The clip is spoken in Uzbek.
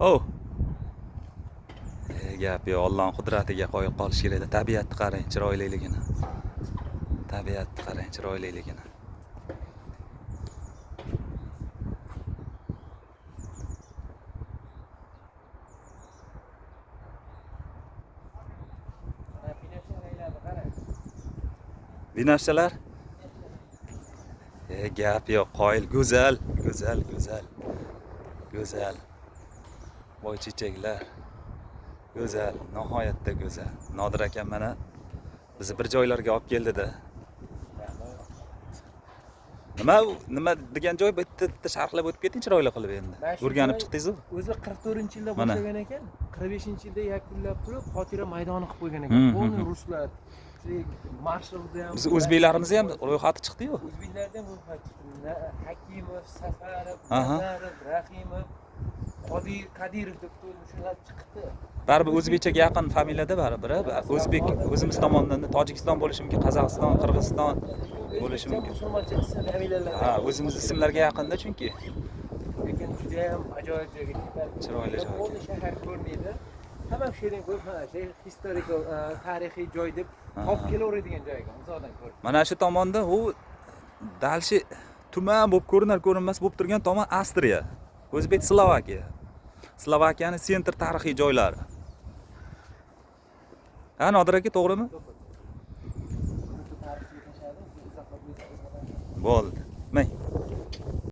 Oh, gap yo'q. Allohning qudratiga qoyil qolish kerak. Tabiatni qarang, chiroyliligini. Tabiatni qarang, chiroyliligini. Binafshalar? Gap yo'q. Qoyil, go'zal, go'zal, go'zal. Go'zal. Boychechaklar. Go'zal, nihoyatda go'zal. Nodir akam mana bizni bir joylarga olib keldi-da. Nima degan joy bitta sharhlab o'tib keting chiroyli qilib endi. O'rganib chiqdingiz-ku. O'zi 44-yilda boshlagan ekan, 45-yilda yakunlab turib, xotira maydoni qilib qo'ygan ekan. Buni ruslar, marshruti ham. Biz o'zbeklarimiz ham ro'yxati chiqdi-yu. O'zbeklarda ham ro'yxati chiqdi. Hakimov, Safarov, Nazarov, Rahimov, Qodirov deb shular chiqdi. Baribir o'zbekchaga yaqin familiyada baribir. O'zbek o'zimiz tomonidan Tojikiston bo'lishi mumkin, Qozog'iston, Qirg'iziston bo'lishi mumkin. Musulmoncha ism familiyalar. Ha, o'zimiz ismlarga yaqinda chunki. Lekin juda ham ajoyib joyga ketadi. Chiroyli joy. O'zi shahar ko'rmaydi. Hamma she'ring ko'rib, mana shu historical tarixiy joy deb topib kelaveradigan joy ekan, uzoqdan ko'rib. Mana shu tomonda u dalshi tuman bo'lib ko'rinmas bo'lib turgan tomon Avstriya, O'zbek Slovakiya. Slovakiyaning sentr tarixiy joylari. Ha, Nodir aka, to'g'rimi? Bo'ldi.